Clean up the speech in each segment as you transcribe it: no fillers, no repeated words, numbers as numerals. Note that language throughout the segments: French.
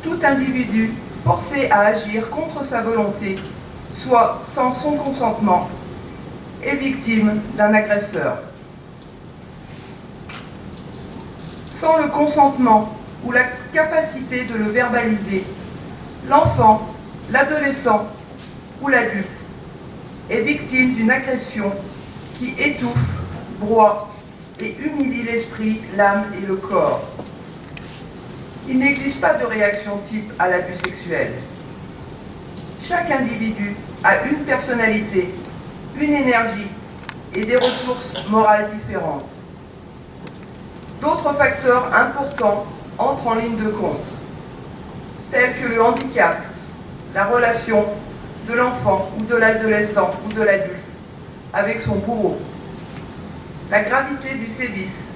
tout individu forcé à agir contre sa volonté, soit sans son consentement, est victime d'un agresseur. Sans le consentement ou la capacité de le verbaliser, l'enfant, l'adolescent ou l'adulte est victime d'une agression qui étouffe, broie et humilie l'esprit, l'âme et le corps. Il n'existe pas de réaction type à l'abus sexuel. Chaque individu a une personnalité, une énergie et des ressources morales différentes. D'autres facteurs importants entrent en ligne de compte, tels que le handicap, la relation de l'enfant ou de l'adolescent ou de l'adulte avec son bourreau, la gravité du sévice,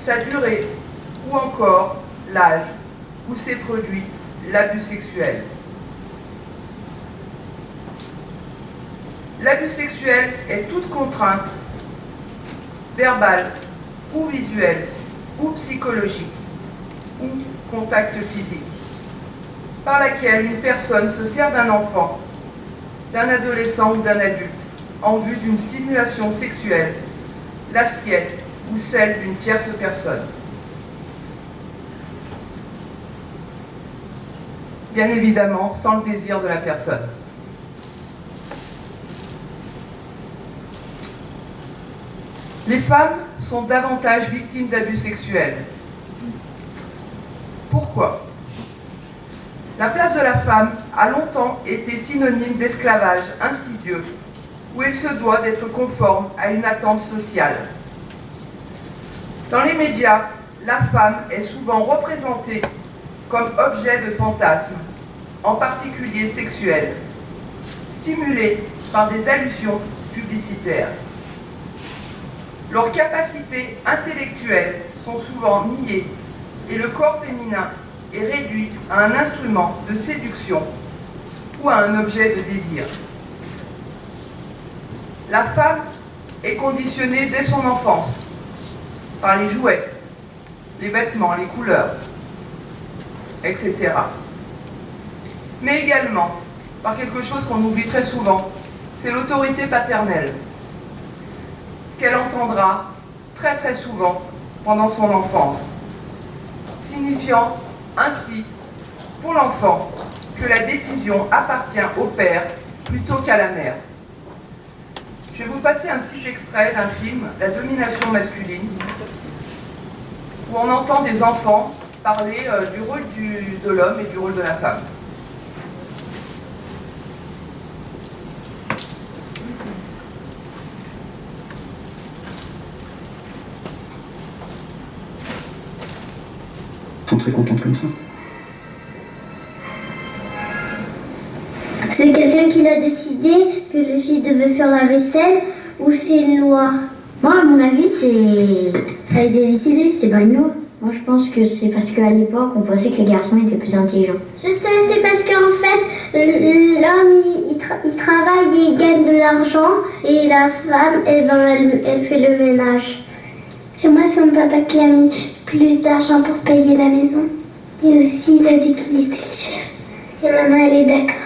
sa durée ou encore l'âge où s'est produit l'abus sexuel. L'abus sexuel est toute contrainte, verbale ou visuelle ou psychologique ou contact physique, par laquelle une personne se sert d'un enfant, d'un adolescent ou d'un adulte en vue d'une stimulation sexuelle, la sienne ou celle d'une tierce personne. Bien évidemment, sans le désir de la personne. Les femmes sont davantage victimes d'abus sexuels. Pourquoi ? La place de la femme a longtemps été synonyme d'esclavage insidieux, où elle se doit d'être conforme à une attente sociale. Dans les médias, la femme est souvent représentée comme objet de fantasmes, en particulier sexuels, stimulés par des allusions publicitaires. Leurs capacités intellectuelles sont souvent niées et le corps féminin est réduit à un instrument de séduction ou à un objet de désir. La femme est conditionnée dès son enfance par les jouets, les vêtements, les couleurs, etc. Mais également par quelque chose qu'on oublie très souvent, c'est l'autorité paternelle, qu'elle entendra très très souvent pendant son enfance, signifiant ainsi pour l'enfant que la décision appartient au père plutôt qu'à la mère. Je vais vous passer un petit extrait d'un film, La domination masculine, où on entend des enfants parler du rôle de l'homme et du rôle de la femme. Ils sont très contents comme ça. C'est quelqu'un qui l'a décidé que les filles devaient faire la vaisselle ou c'est une loi? Moi, à mon avis, ça a été décidé, c'est pas une loi. Moi, je pense que c'est parce qu'à l'époque, on pensait que les garçons étaient plus intelligents. Je sais, c'est parce qu'en fait, l'homme, il travaille et il gagne de l'argent et la femme, elle fait le ménage. Moi, c'est mon papa qui a mis plus d'argent pour payer la maison. Et aussi, il a dit qu'il était le chef. Et maman, elle est d'accord.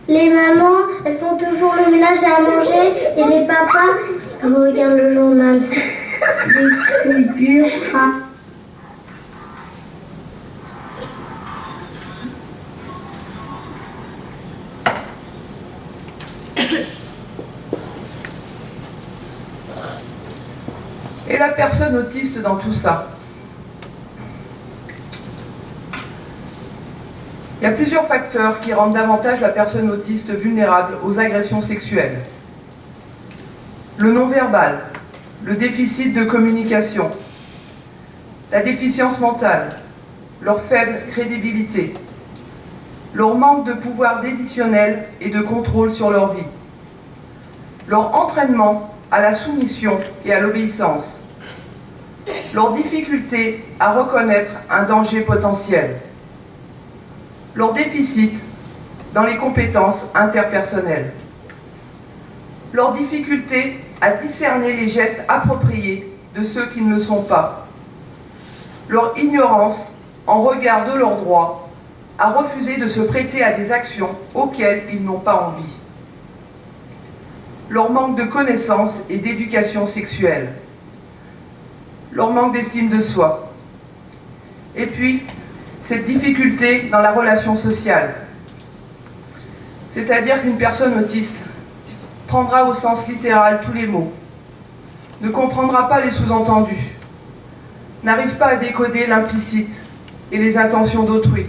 Les mamans, elles font toujours le ménage et à manger. Et les papas, ils regardent le journal. Les cultures. Et la personne autiste dans tout ça? Il y a plusieurs facteurs qui rendent davantage la personne autiste vulnérable aux agressions sexuelles. Le non-verbal, le déficit de communication, la déficience mentale, leur faible crédibilité, leur manque de pouvoir décisionnel et de contrôle sur leur vie, leur entraînement à la soumission et à l'obéissance, leur difficulté à reconnaître un danger potentiel, leur déficit dans les compétences interpersonnelles, leur difficulté à discerner les gestes appropriés de ceux qui ne le sont pas, leur ignorance en regard de leurs droits à refuser de se prêter à des actions auxquelles ils n'ont pas envie. Leur manque de connaissances et d'éducation sexuelle. Leur manque d'estime de soi. Et puis, cette difficulté dans la relation sociale. C'est-à-dire qu'une personne autiste prendra au sens littéral tous les mots, ne comprendra pas les sous-entendus, n'arrive pas à décoder l'implicite et les intentions d'autrui,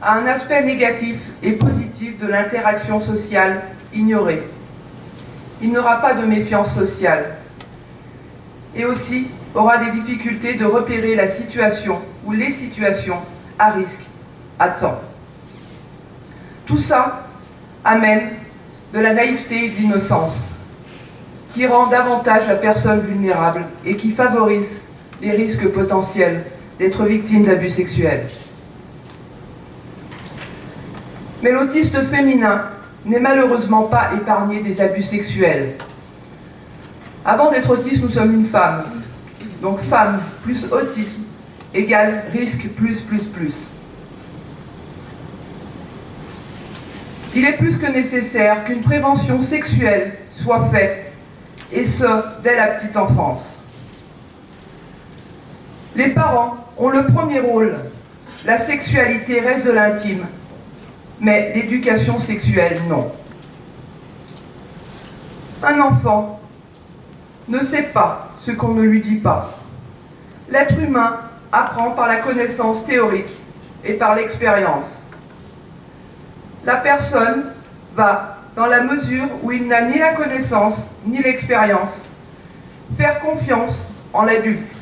a un aspect négatif et positif de l'interaction sociale ignoré. Il n'aura pas de méfiance sociale et aussi aura des difficultés de repérer la situation ou les situations à risque à temps. Tout ça amène de la naïveté et de l'innocence qui rend davantage la personne vulnérable et qui favorise les risques potentiels d'être victime d'abus sexuels. Mais l'autiste féminin n'est malheureusement pas épargné des abus sexuels. Avant d'être autiste, nous sommes une femme. Donc femme plus autisme égale risque plus. Il est plus que nécessaire qu'une prévention sexuelle soit faite, et ce, dès la petite enfance. Les parents ont le premier rôle. La sexualité reste de l'intime, mais l'éducation sexuelle, non. Un enfant ne sait pas ce qu'on ne lui dit pas. L'être humain apprend par la connaissance théorique et par l'expérience. La personne va, dans la mesure où il n'a ni la connaissance ni l'expérience, faire confiance en l'adulte.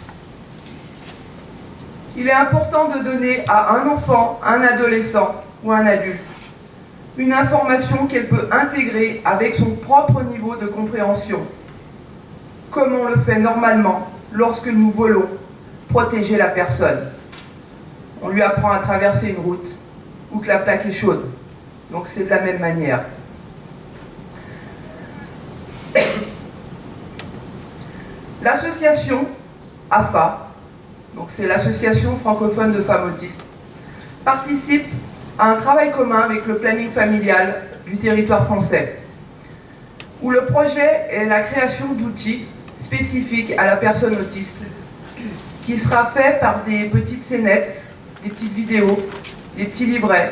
Il est important de donner à un enfant, un adolescent ou un adulte une information qu'elle peut intégrer avec son propre niveau de compréhension, comme on le fait normalement lorsque nous voulons protéger la personne. On lui apprend à traverser une route ou que la plaque est chaude. Donc c'est de la même manière. L'association AFA, donc c'est l'association francophone de femmes autistes, participe à un travail commun avec le planning familial du territoire français, où le projet est la création d'outils spécifiques à la personne autiste, qui sera fait par des petites scénettes, des petites vidéos, des petits livrets,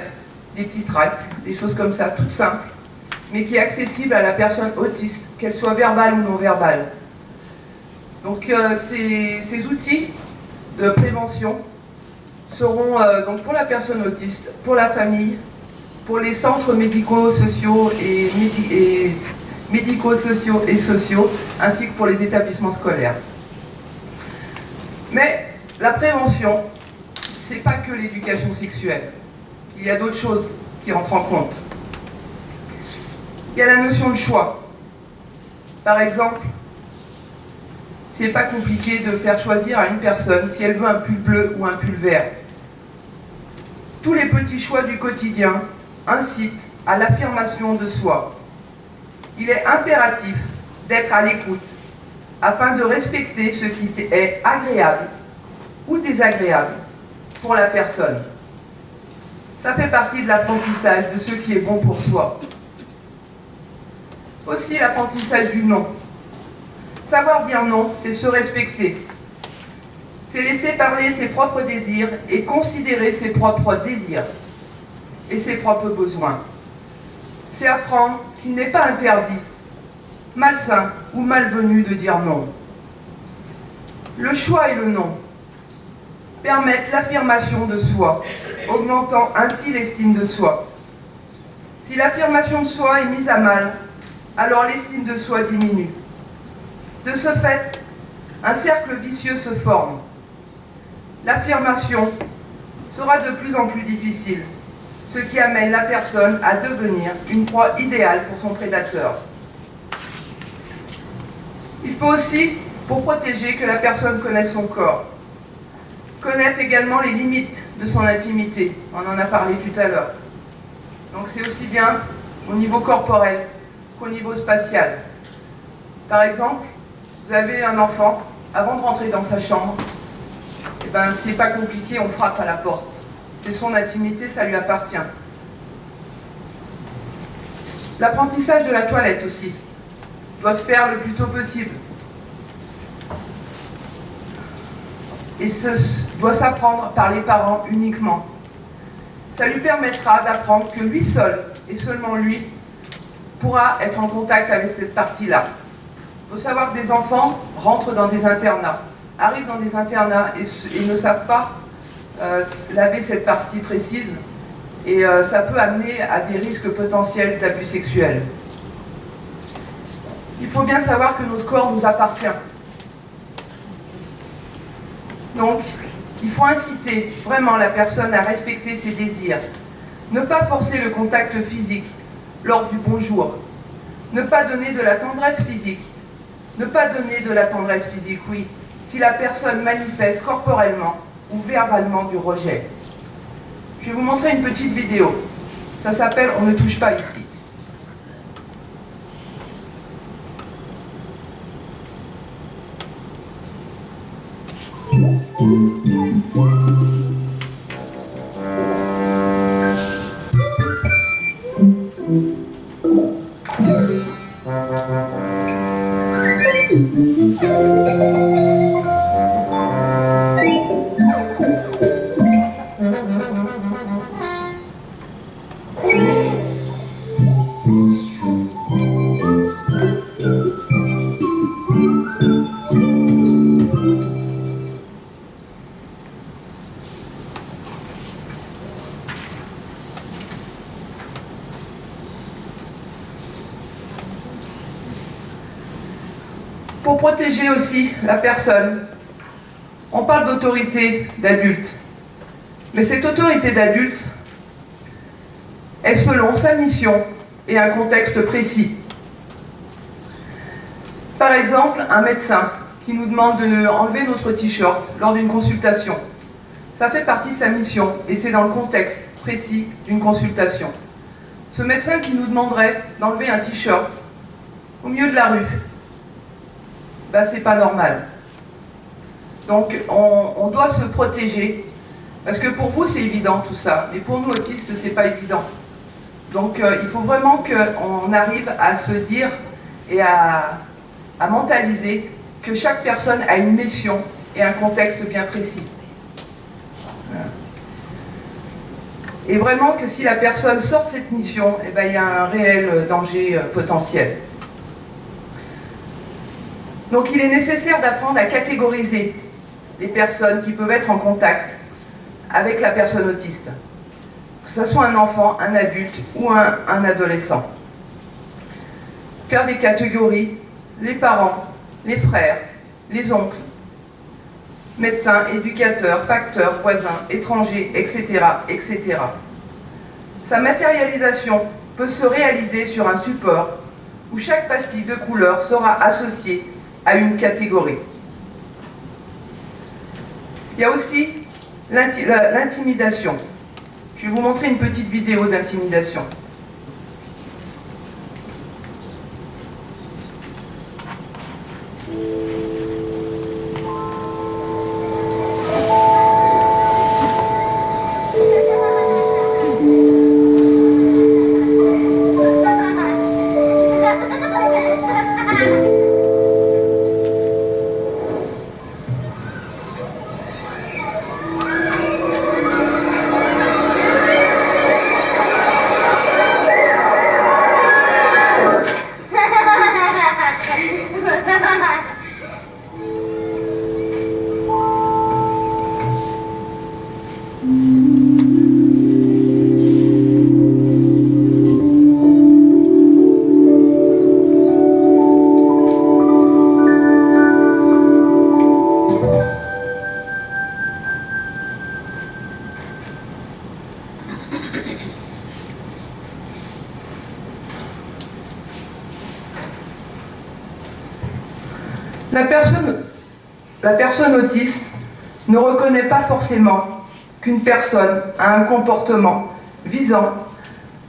des petits tracts, des choses comme ça, toutes simples, mais qui est accessible à la personne autiste, qu'elle soit verbale ou non verbale. Donc ces outils de prévention seront donc pour la personne autiste, pour la famille, pour les centres médico-sociaux et médico-sociaux et sociaux, ainsi que pour les établissements scolaires. Mais la prévention, c'est pas que l'éducation sexuelle. Il y a d'autres choses qui entrent en compte. Il y a la notion de choix. Par exemple, c'est pas compliqué de faire choisir à une personne si elle veut un pull bleu ou un pull vert. Tous les petits choix du quotidien incitent à l'affirmation de soi. Il est impératif d'être à l'écoute afin de respecter ce qui est agréable ou désagréable pour la personne. Ça fait partie de l'apprentissage de ce qui est bon pour soi. Aussi l'apprentissage du non. Savoir dire non, c'est se respecter. C'est laisser parler ses propres désirs et considérer ses propres désirs et ses propres besoins. C'est apprendre qu'il n'est pas interdit, malsain ou malvenu de dire non. Le choix et le non permettent l'affirmation de soi, augmentant ainsi l'estime de soi. Si l'affirmation de soi est mise à mal, alors l'estime de soi diminue. De ce fait, un cercle vicieux se forme. L'affirmation sera de plus en plus difficile, ce qui amène la personne à devenir une proie idéale pour son prédateur. Il faut aussi, pour protéger, que la personne connaisse son corps. Connaître également les limites de son intimité. On en a parlé tout à l'heure. Donc c'est aussi bien au niveau corporel qu'au niveau spatial. Par exemple, vous avez un enfant, avant de rentrer dans sa chambre, c'est pas compliqué, on frappe à la porte. C'est son intimité, ça lui appartient. L'apprentissage de la toilette aussi doit se faire le plus tôt possible. Et ce doit s'apprendre par les parents uniquement. Ça lui permettra d'apprendre que lui seul, et seulement lui, pourra être en contact avec cette partie-là. Il faut savoir que des enfants rentrent dans des internats, arrivent dans des internats et ne savent pas laver cette partie précise, et ça peut amener à des risques potentiels d'abus sexuels. Il faut bien savoir que notre corps nous appartient. Donc, il faut inciter vraiment la personne à respecter ses désirs. Ne pas forcer le contact physique lors du bonjour. Ne pas donner de la tendresse physique. Ne pas donner de la tendresse physique, oui, si la personne manifeste corporellement ou verbalement du rejet. Je vais vous montrer une petite vidéo. Ça s'appelle « On ne touche pas ici ». Pour protéger aussi la personne, on parle d'autorité d'adulte. Mais cette autorité d'adulte est selon sa mission et un contexte précis. Par exemple, un médecin qui nous demande d'enlever notre t-shirt lors d'une consultation. Ça fait partie de sa mission et c'est dans le contexte précis d'une consultation. Ce médecin qui nous demanderait d'enlever un t-shirt au milieu de la rue, ben, c'est pas normal. Donc on doit se protéger, parce que pour vous c'est évident tout ça, mais pour nous autistes c'est pas évident. Donc il faut vraiment qu'on arrive à se dire et à mentaliser que chaque personne a une mission et un contexte bien précis. Et vraiment que si la personne sort de cette mission, eh ben, il y a un réel danger potentiel. Donc il est nécessaire d'apprendre à catégoriser les personnes qui peuvent être en contact avec la personne autiste, que ce soit un enfant, un adulte ou un adolescent. Faire des catégories, les parents, les frères, les oncles, médecins, éducateurs, facteurs, voisins, étrangers, etc., etc. Sa matérialisation peut se réaliser sur un support où chaque pastille de couleur sera associée à une catégorie. Il y a aussi l'intimidation. Je vais vous montrer une petite vidéo d'intimidation. La personne autiste ne reconnaît pas forcément qu'une personne a un comportement visant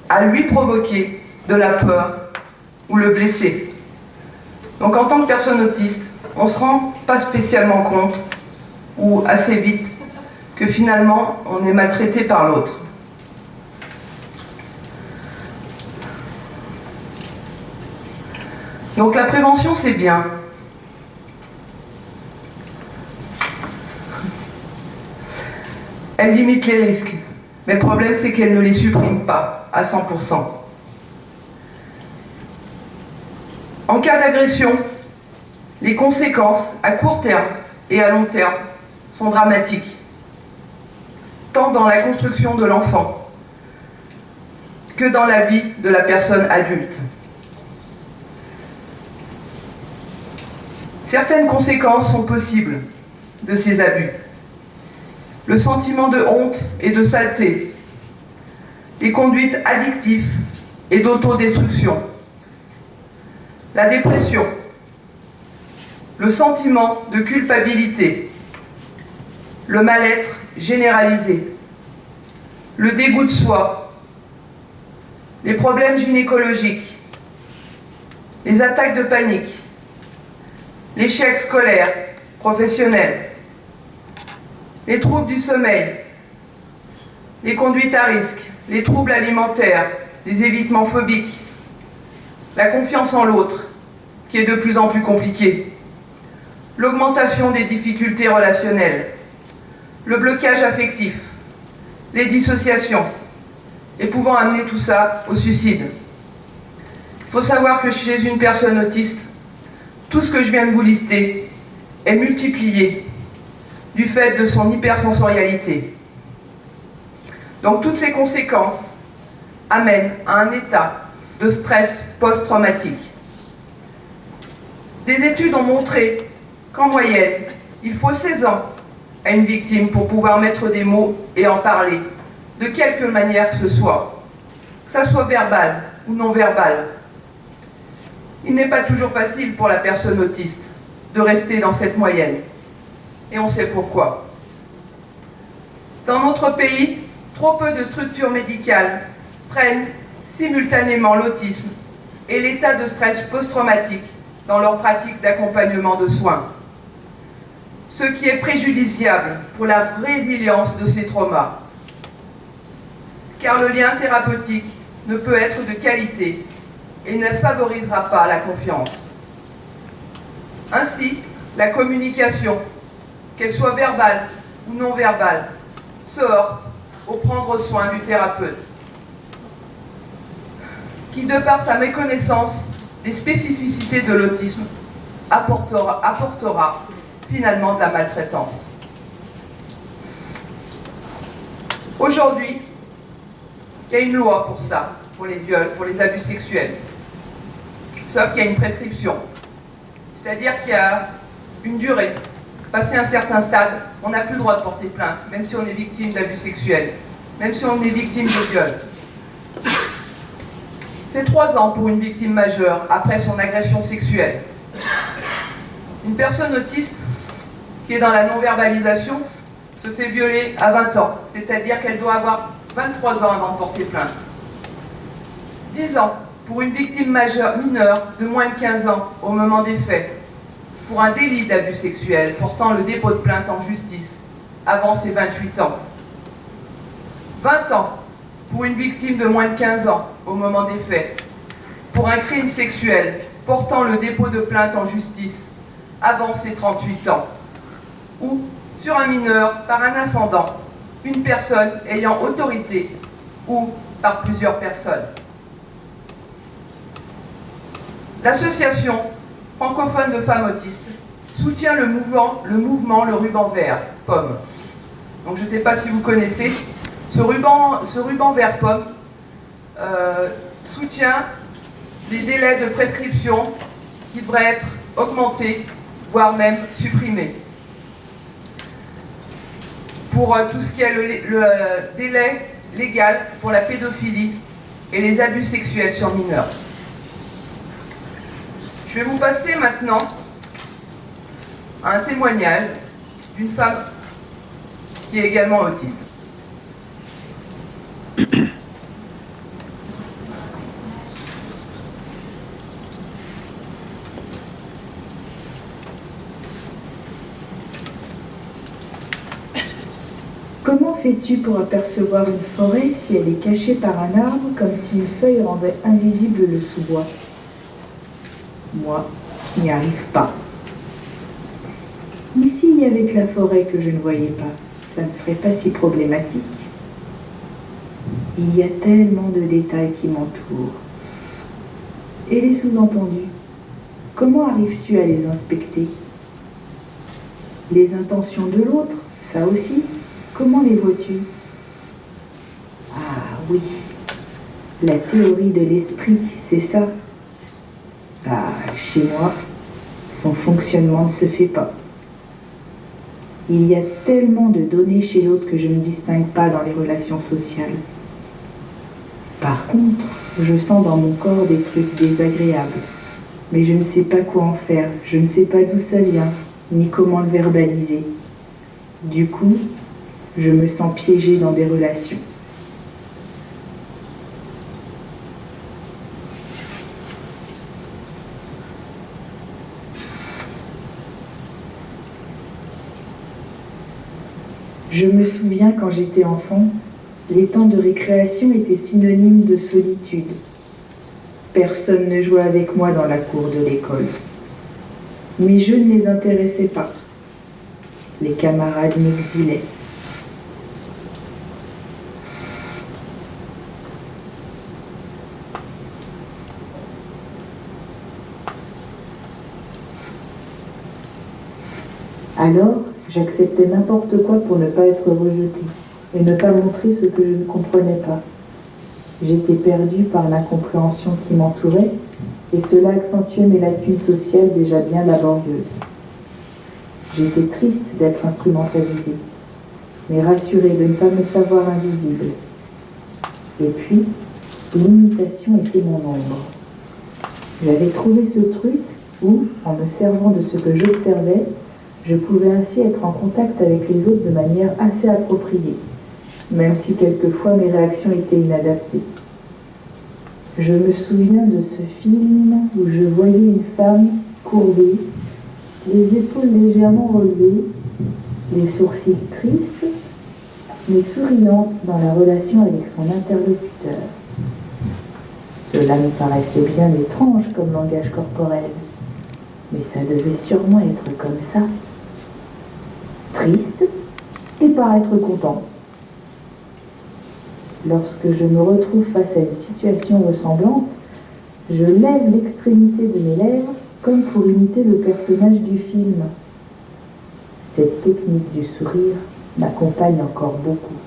à lui provoquer de la peur ou le blesser. Donc en tant que personne autiste, on ne se rend pas spécialement compte, ou assez vite, que finalement on est maltraité par l'autre. Donc la prévention, c'est bien. Elle limite les risques, mais le problème c'est qu'elle ne les supprime pas à 100%. En cas d'agression, les conséquences à court terme et à long terme sont dramatiques, tant dans la construction de l'enfant que dans la vie de la personne adulte. Certaines conséquences sont possibles de ces abus. Le sentiment de honte et de saleté, les conduites addictives et d'autodestruction, la dépression, le sentiment de culpabilité, le mal-être généralisé, le dégoût de soi, les problèmes gynécologiques, les attaques de panique, l'échec scolaire, professionnel, les troubles du sommeil, les conduites à risque, les troubles alimentaires, les évitements phobiques, la confiance en l'autre, qui est de plus en plus compliquée, l'augmentation des difficultés relationnelles, le blocage affectif, les dissociations, et pouvant amener tout ça au suicide. Il faut savoir que chez une personne autiste, tout ce que je viens de vous lister est multiplié du fait de son hypersensorialité. Donc toutes ces conséquences amènent à un état de stress post-traumatique. Des études ont montré qu'en moyenne, il faut 16 ans à une victime pour pouvoir mettre des mots et en parler, de quelque manière que ce soit verbal ou non verbal. Il n'est pas toujours facile pour la personne autiste de rester dans cette moyenne. Et on sait pourquoi. Dans notre pays, trop peu de structures médicales prennent simultanément l'autisme et l'état de stress post-traumatique dans leur pratique d'accompagnement de soins. Ce qui est préjudiciable pour la résilience de ces traumas. Car le lien thérapeutique ne peut être de qualité et ne favorisera pas la confiance. Ainsi, la communication, qu'elle soit verbale ou non verbale, se heurte au prendre soin du thérapeute, qui, de par sa méconnaissance des spécificités de l'autisme, apportera finalement de la maltraitance. Aujourd'hui, il y a une loi pour ça, pour les viols, pour les abus sexuels. Sauf qu'il y a une prescription. C'est-à-dire qu'il y a une durée. Passé un certain stade, on n'a plus le droit de porter plainte, même si on est victime d'abus sexuels, même si on est victime de viol. C'est 3 ans pour une victime majeure après son agression sexuelle. Une personne autiste qui est dans la non-verbalisation se fait violer à 20 ans, c'est-à-dire qu'elle doit avoir 23 ans avant de porter plainte. 10 ans pour une victime majeure mineure de moins de 15 ans au moment des faits, pour un délit d'abus sexuel portant le dépôt de plainte en justice avant ses 28 ans. 20 ans pour une victime de moins de 15 ans au moment des faits, pour un crime sexuel portant le dépôt de plainte en justice avant ses 38 ans, ou sur un mineur par un ascendant, une personne ayant autorité, ou par plusieurs personnes. L'association francophone de femmes autistes soutient le mouvement Le Ruban Vert, Pomme. Donc je ne sais pas si vous connaissez, ce ruban vert Pomme soutient les délais de prescription qui devraient être augmentés, voire même supprimés. Pour tout ce qui est le délai légal pour la pédophilie et les abus sexuels sur mineurs. Je vais vous passer maintenant à un témoignage d'une femme qui est également autiste. fais-tu pour apercevoir une forêt si elle est cachée par un arbre, comme si une feuille rendait invisible le sous-bois? Moi, je n'y arrive pas. Mais s'il n'y avait que la forêt que je ne voyais pas, ça ne serait pas si problématique. Il y a tellement de détails qui m'entourent. Et les sous-entendus, comment arrives-tu à les inspecter? Les intentions de l'autre, ça aussi, comment les vois-tu? Ah oui, la théorie de l'esprit, c'est ça. Ah, chez moi, son fonctionnement ne se fait pas. Il y a tellement de données chez l'autre que je ne distingue pas dans les relations sociales. Par contre, je sens dans mon corps des trucs désagréables. Mais je ne sais pas quoi en faire, je ne sais pas d'où ça vient, ni comment le verbaliser. Du coup, je me sens piégée dans des relations. Je me souviens quand j'étais enfant, les temps de récréation étaient synonymes de solitude. Personne ne jouait avec moi dans la cour de l'école. Mes jeux ne les intéressaient pas. Les camarades m'exilaient. Alors, j'acceptais n'importe quoi pour ne pas être rejetée et ne pas montrer ce que je ne comprenais pas. J'étais perdue par l'incompréhension qui m'entourait et cela accentuait mes lacunes sociales déjà bien laborieuses. J'étais triste d'être instrumentalisée, mais rassurée de ne pas me savoir invisible. Et puis, l'imitation était mon ombre. J'avais trouvé ce truc où, en me servant de ce que j'observais, je pouvais ainsi être en contact avec les autres de manière assez appropriée, même si quelquefois mes réactions étaient inadaptées. Je me souviens de ce film où je voyais une femme courbée, les épaules légèrement relevées, les sourcils tristes, mais souriante dans la relation avec son interlocuteur. Cela me paraissait bien étrange comme langage corporel, mais ça devait sûrement être comme ça. Triste et paraître content. Lorsque je me retrouve face à une situation ressemblante, je lève l'extrémité de mes lèvres comme pour imiter le personnage du film. Cette technique du sourire m'accompagne encore beaucoup.